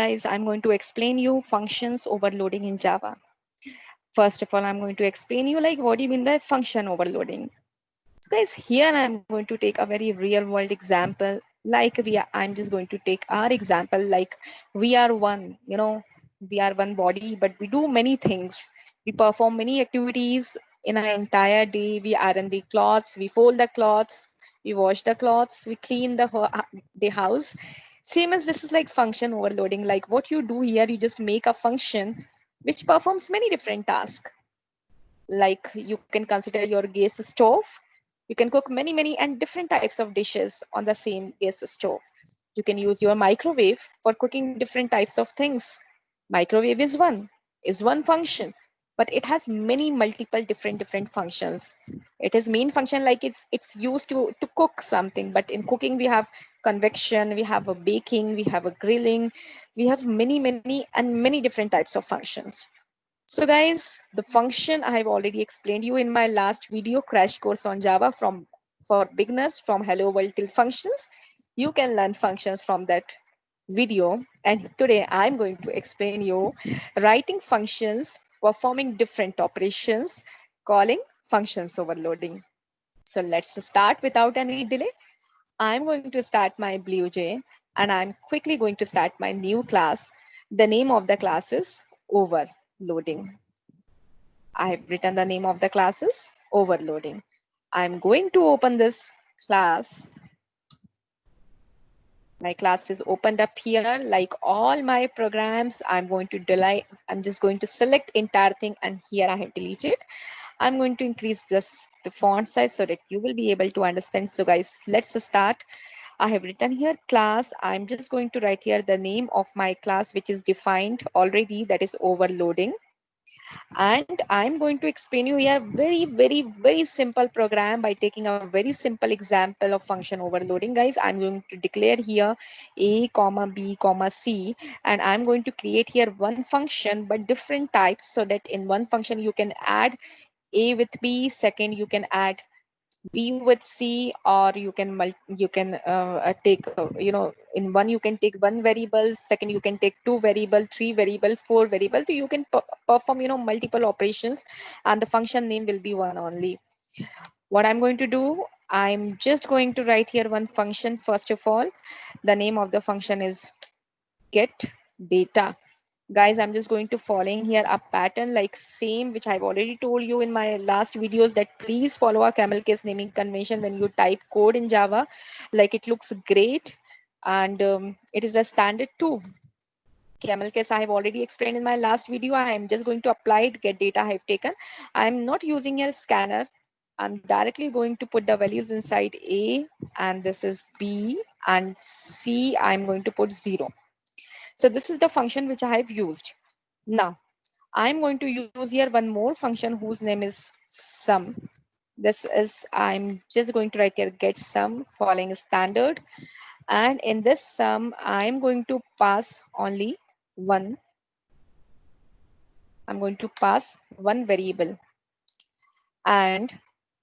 guys, I'm going to explain you functions overloading in Java. First of all, I'm going to explain you like what do you mean by function overloading. So guys, here I'm going to take a very real world example. I'm just going to take our example like we are one, we are one body, but we do many things. We perform many activities in an entire day. We iron the clothes, we fold the clothes, we wash the clothes, we clean the house. Same as this is like function overloading. Like what you do here, you just make a function which performs many different tasks. Like you can consider your gas stove. You can cook many and different types of dishes on the same gas stove. You can use your microwave for cooking different types of things. Microwave is one function, but it has many multiple different functions. It is main function like it's used to cook something, but in cooking we have convection, we have a baking, we have a grilling, we have many different types of functions. So guys, the function I have already explained you in my last video crash course on Java from for beginners from hello world till functions. You can learn functions from that video. And today I'm going to explain you writing functions, performing different operations, calling functions overloading. So let's start without any delay. I'm going to start my BlueJ and I'm quickly going to start my new class. The name of the class is overloading. I have written the name of the class is overloading. I'm going to open this class. My class is opened up here like all my programs. I'm just going to select entire thing and here I have deleted. I'm going to increase the font size so that you will be able to understand. So guys, let's start. I have written here class. I'm just going to write here the name of my class, which is defined already, that is overloading. And I'm going to explain you here very simple program by taking a very simple example of function overloading. Guys, I'm going to declare here a comma b comma c, and I'm going to create here one function but different types, so that in one function you can add a with b, second you can add b with c, or you can take in one you can take one variable, second you can take two variable, three variable, four variable, so you can perform multiple operations and the function name will be one only. What I'm going to do, I'm just going to write here one function. First of all, the name of the function is get data. Guys, I'm just going to following here a pattern like same which I've already told you in my last videos, that please follow a camel case naming convention when you type code in Java. Like it looks great, and it is a standard too. Camel case I have already explained in my last video. I am just going to apply it. Get data I have taken. I'm not using a scanner. I'm directly going to put the values inside A, and this is B, and C I'm going to put 0. So this is the function which I have used. Now I'm going to use here one more function whose name is sum. This is, I'm just going to write here get sum following standard. And in this sum, I'm going to pass only one. I'm going to pass one variable. And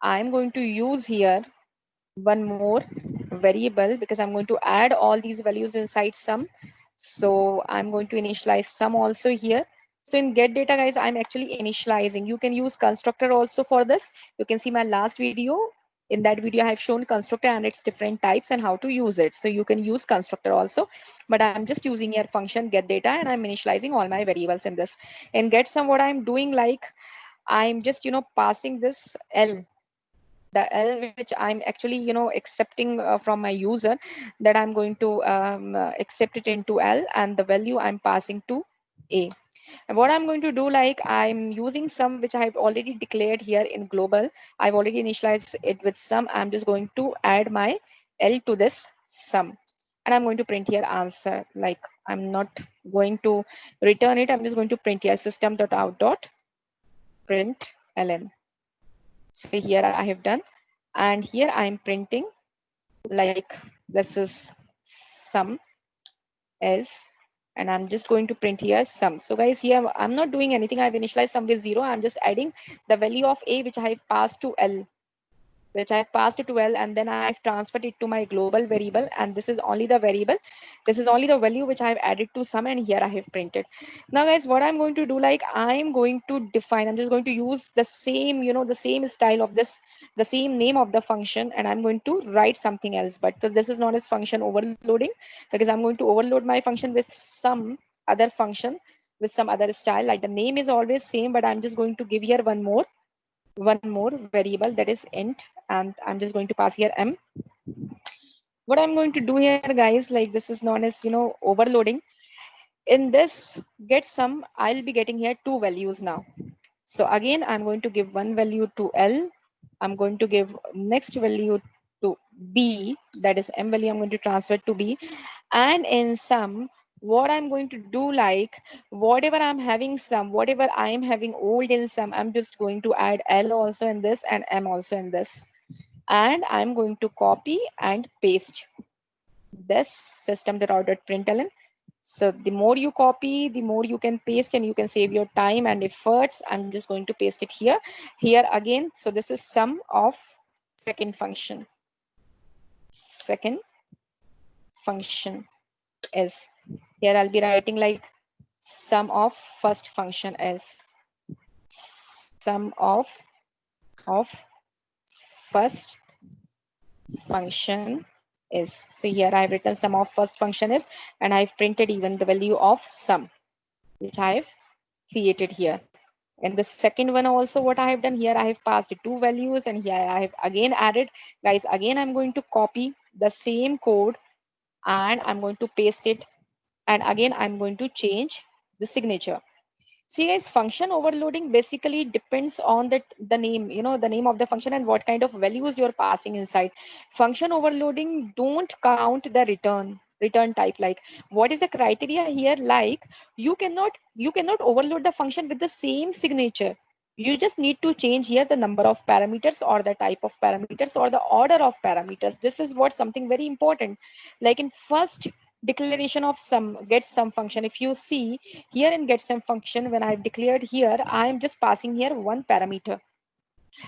I'm going to use here one more variable because I'm going to add all these values inside sum. So I'm going to initialize sum also here. So in get data, guys, I'm actually initializing. You can use constructor also for this. You can see my last video. In that video, I have shown constructor and its different types and how to use it. So you can use constructor also, but I'm just using your function get data and I'm initializing all my variables in this. In get sum, what I'm doing, like I'm just, passing this L, the L which I'm actually accepting from my user, that I'm going to accept it into L, and the value I'm passing to A. And what I'm going to do, like I'm using sum which I have already declared here in global. I've already initialized it with sum. I'm just going to add my L to this sum, and I'm going to print here answer. Like I'm not going to return it, I'm just going to print here system.out.println. So here I have done, and here I am printing like this is sum is, and I'm just going to print here sum. So guys, here I'm not doing anything. I've initialized sum with 0. I'm just adding the value of A which I have passed to L. which I've passed to L, and then I've transferred it to my global variable, and this is only the variable. This is only the value which I've added to sum, and here I have printed. Now guys, what I'm going to do, like I'm going to define, I'm just going to use the same, the same style of this, the same name of the function, and I'm going to write something else. But this is known as function overloading, because I'm going to overload my function with some other function, with some other style. Like the name is always same, but I'm just going to give here one more variable, that is int, and I'm just going to pass here m. What I'm going to do here, guys, like this is known as overloading. In this get sum, I'll be getting here two values now. So again, I'm going to give one value to L. I'm going to give next value to B, that is M value I'm going to transfer to B. And in sum, what I'm going to do, like whatever I'm having sum, whatever I am having old in sum, I'm just going to add L also in this and M also in this. And I'm going to copy and paste this system.out.println. So the more you copy, the more you can paste, and you can save your time and efforts. I'm just going to paste it here. Here again, so this is sum of second function. Second function is, here I'll be writing like sum of first function is sum of first function is. So here I've written sum of first function is, and I've printed even the value of sum, which I've created here. And the second one also, what I have done here, I have passed two values, and here I have again added. Guys, again I'm going to copy the same code and I'm going to paste it, and again I'm going to change the signature. See guys, function overloading basically depends on the name, the name of the function and what kind of values you're passing inside. Function overloading don't count the return type. Like what is the criteria here? Like you cannot overload the function with the same signature. You just need to change here the number of parameters or the type of parameters or the order of parameters. This is what something very important. Like in first declaration of sum, get sum function, if you see here in get sum function, when I've declared here, I'm just passing here one parameter.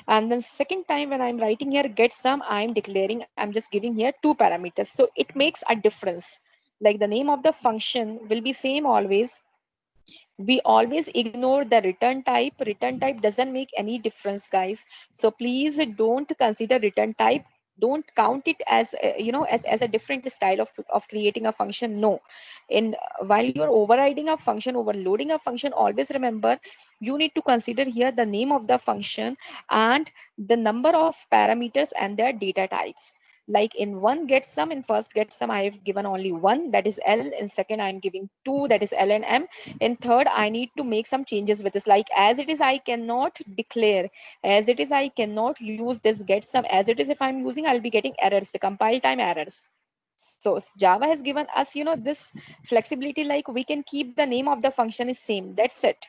And then second time when I'm writing here get sum, I'm declaring, I'm just giving here two parameters. So it makes a difference. Like the name of the function will be same always. We always ignore the return type. Return type doesn't make any difference, guys. So please don't consider return type. Don't count it as as a different style of creating a function. No, in while you're overriding a function, overloading a function, always remember you need to consider here the name of the function and the number of parameters and their data types. Like in one get sum, in first get sum I have given only one, that is L. In second I'm giving two, that is L and M. In third, I need to make some changes with this. Like as it is, I cannot declare. As it is, I cannot use this get sum. As it is, if I'm using, I'll be getting errors, the compile time errors. So Java has given us, this flexibility. Like we can keep the name of the function is same. That's it.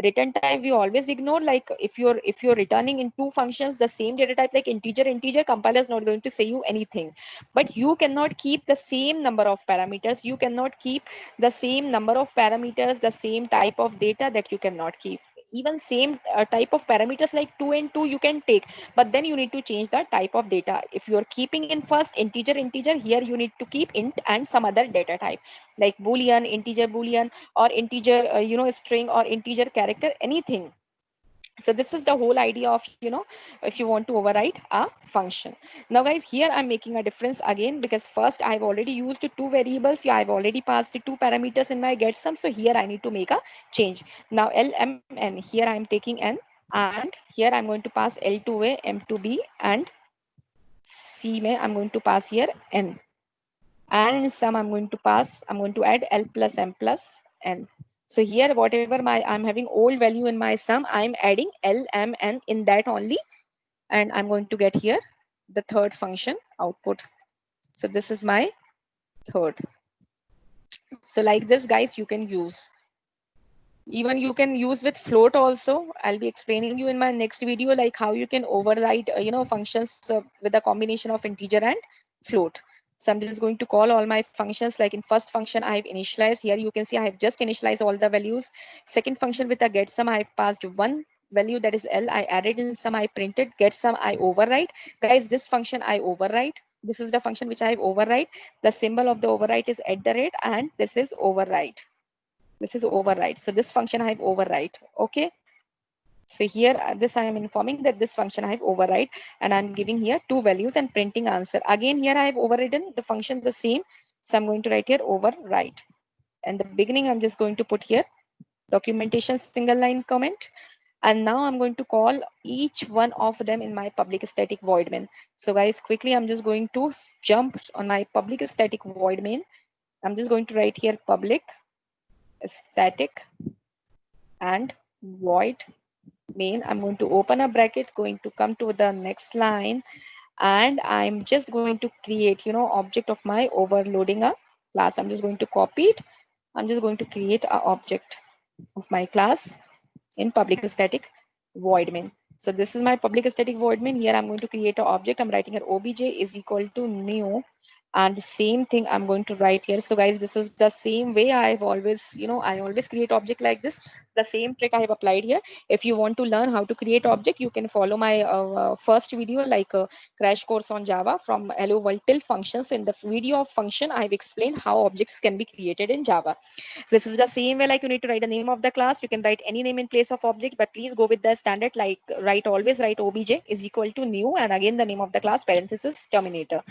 Return type we always ignore. Like if you're returning in two functions the same data type, like integer, compiler is not going to say you anything. But you cannot keep the same number of parameters. You cannot keep the same number of parameters, the same type of data, that you cannot keep. Even same type of parameters like 2 and 2 you can take, but then you need to change the type of data. If you're keeping in first integer, here you need to keep int and some other data type, like boolean, or integer string or integer character, anything. So this is the whole idea of if you want to override a function. Now guys, here I'm making a difference again, because first I've already used two variables. Yeah, I've already passed two parameters in my get sum, so here I need to make a change. Now lmn, here I'm taking n, and here I'm going to pass l to a, m to b, and c mein I'm going to pass here n. And in sum I'm going to add l plus m plus n. So here whatever I'm having old value in my sum, I'm adding l, m, n in that only, and I'm going to get here the third function output. So this is my third. So like this guys, you can use. Even you can use with float also. I'll be explaining you in my next video like how you can override functions with a combination of integer and float. So I'm just going to call all my functions. Like in first function I have initialized. Here you can see I have just initialized all the values. Second function with a get sum, I have passed one value that is L, I added in some, I printed, get some, I overwrite. Guys, this function I overwrite. This is the function which I have overwrite. The symbol of the overwrite is @ and this is overwrite. This is overwrite. So this function I have overwrite. Okay. So here this I am informing that this function I have override, and I'm giving here two values and printing answer. Again here I have overridden the function the same. So I'm going to write here overwrite. And the beginning I'm just going to put here documentation single line comment. And now I'm going to call each one of them in my public static void main. So guys, quickly I'm just going to jump on my public static void main. I'm just going to write here public static and void main. I'm going to open a bracket, going to come to the next line, and I'm just going to create, object of my overloading a class. I'm just going to copy it. I'm just going to create a object of my class in public static void main. So this is my public static void main. Here I'm going to create an object. I'm writing here obj is equal to new, and the same thing I'm going to write here. So guys, this is the same way I've always, I always create object like this. The same trick I have applied here. If you want to learn how to create object, you can follow my first video, like crash course on Java from hello world till functions. In the video of function, I've explained how objects can be created in Java. This is the same way, like you need to write the name of the class. You can write any name in place of object, but please go with the standard, like always write obj is equal to new, and again the name of the class parenthesis terminator.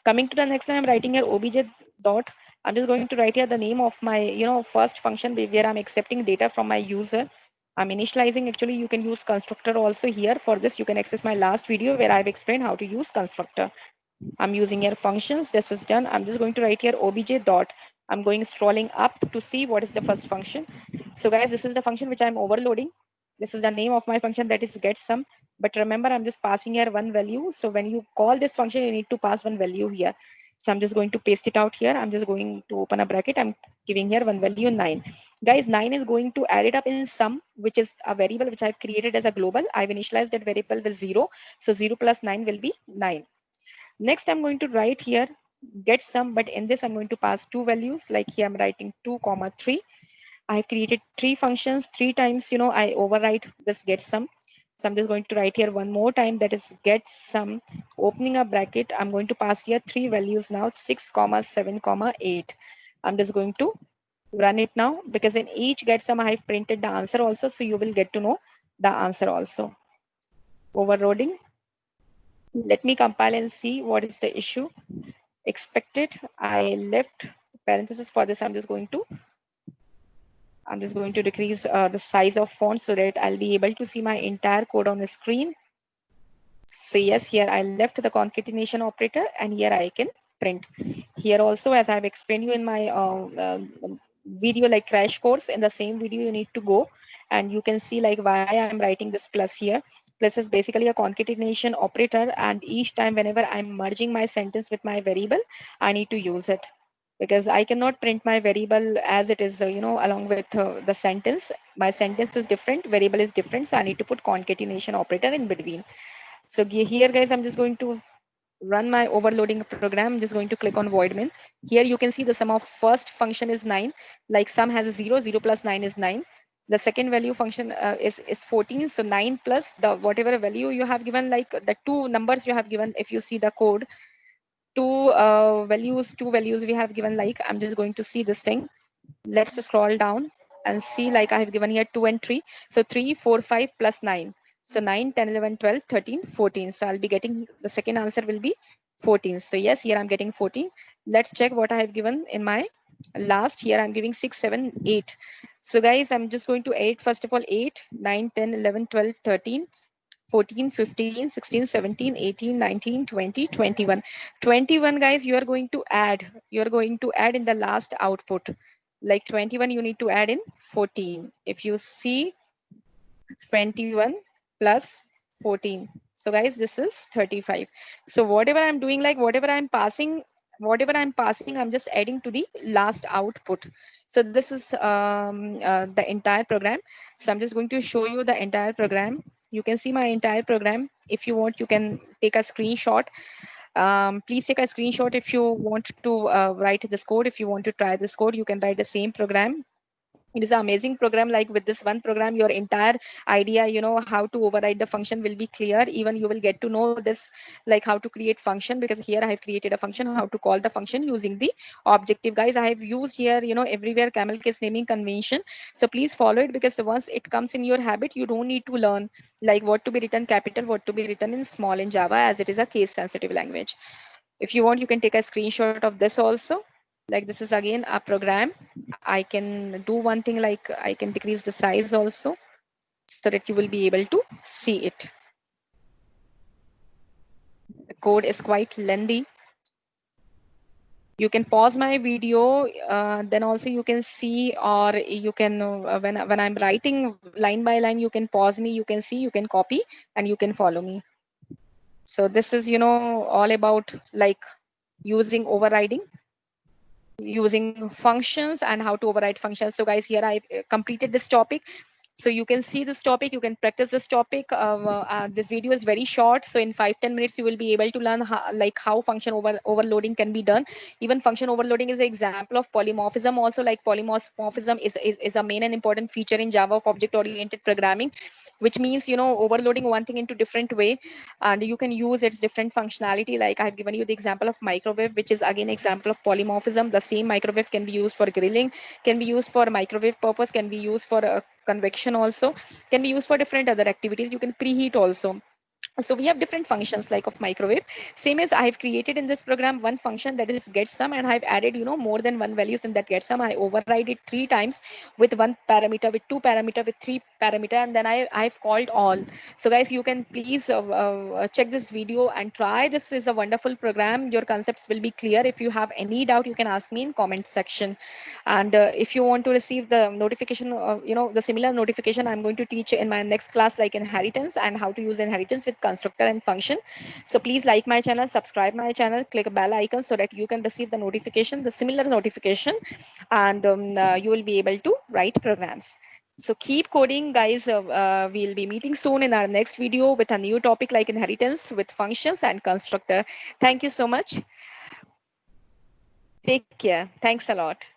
Coming to the next line, I'm writing here obj dot. I'm just going to write here the name of my, first function where I'm accepting data from my user. I'm initializing. Actually, you can use constructor also here. For this, you can access my last video where I've explained how to use constructor. I'm using here functions. This is done. I'm just going to write here obj dot. I'm going scrolling up to see what is the first function. So guys, this is the function which I'm overloading. This is the name of my function, that is get some. But remember, I'm just passing here one value. So when you call this function, you need to pass one value here. So I'm just going to paste it out here. I'm just going to open a bracket. I'm giving here one value 9. Guys, 9 is going to add it up in sum, which is a variable which I've created as a global. I've initialized that variable with 0. So 0 plus 9 will be 9. Next, I'm going to write here get some, but in this I'm going to pass two values. Like here I'm writing 2 comma 3. I have created three functions, three times, I overwrite this get some. So I'm just going to write here one more time, that is get some, opening a bracket. I'm going to pass here three values now, 6 comma 7 comma 8. I'm just going to run it now, because in each get some I have printed the answer also, so you will get to know the answer also. Overloading. Let me compile and see what is the issue. Expected. I left parenthesis for this. I'm just going to decrease the size of font so that I'll be able to see my entire code on the screen. So yes, here I left the concatenation operator, and here I can print. Here also, as I've explained you in my video, like crash course, in the same video you need to go and you can see like why I'm writing this plus here. Plus is basically a concatenation operator, and each time whenever I'm merging my sentence with my variable, I need to use it, because I cannot print my variable as it is, along with the sentence. My sentence is different, variable is different, so I need to put concatenation operator in between. So here guys, I'm just going to run my overloading program. I'm just going to click on void main. Here you can see the sum of first function is 9. Like sum has a 0, 0 plus 9 is 9. The second value function is 14. So 9 plus the whatever value you have given, like the two numbers you have given, if you see the code, two values we have given. Like I'm just going to see this thing. Let's scroll down and see, like I have given here 2 and 3. So 3, 4, 5 plus 9. So 9, 10, 11, 12, 13, 14. So I'll be getting, the second answer will be 14. So yes, here I'm getting 14. Let's check what I have given in my last. Here I'm giving 6, 7, 8. So guys, I'm just going to 8. First of all, 8, 9, 10, 11, 12, 13, 14, 15, 16, 17, 18, 19, 20, 21. 21 guys, you are going to add. You are going to add in the last output. Like 21, you need to add in 14. If you see 21 plus 14. So guys, this is 35. So whatever I'm doing, like whatever I'm passing, I'm just adding to the last output. So this is the entire program. So I'm just going to show you the entire program. You can see my entire program. If you want, you can take a screenshot. Please take a screenshot if you want to write this code. If you want to try this code, you can write the same program. It is an amazing program. Like with this one program, your entire idea, how to override the function will be clear. Even you will get to know this, like how to create function, because here I have created a function, how to call the function using the objective. Guys, I have used here, everywhere camel case naming convention. So please follow it, because once it comes in your habit, you don't need to learn like what to be written capital, what to be written in small in Java, as it is a case sensitive language. If you want, you can take a screenshot of this also. Like this is again a program. I can do one thing, like I can decrease the size also, so that you will be able to see it. The code is quite lengthy. You can pause my video, then also you can see, or you can when I'm writing line by line, you can pause me, you can see, you can copy, and you can follow me. So this is all about like using overriding, using functions, and how to override functions. So guys, here I've completed this topic. So you can see this topic, you can practice this topic. This video is very short, so in 5-10 minutes you will be able to learn how function overloading can be done. Even function overloading is an example of polymorphism also. Like polymorphism is a main and important feature in Java of object oriented programming, which means overloading one thing into different way, and you can use its different functionality. Like I have given you the example of microwave, which is again example of polymorphism. The same microwave can be used for grilling, can be used for microwave purpose, can be used for convection also, can be used for different other activities. You can preheat also. So we have different functions like of microwave. Same as I have created in this program one function, that is get sum, and I've added more than one values in that get sum. I override it 3 times with one parameter, with two parameter, with three parameter, and then I've called all. So guys, you can please check this video and try. This is a wonderful program. Your concepts will be clear. If you have any doubt, you can ask me in comment section. And if you want to receive the notification, the similar notification, I'm going to teach in my next class, like inheritance and how to use inheritance with constructor and function. So please like my channel, subscribe my channel, click a bell icon, so that you can receive the notification, the similar notification, and you will be able to write programs. So keep coding, guys. We'll be meeting soon in our next video with a new topic like inheritance with functions and constructor. Thank you so much. Take care. Thanks a lot.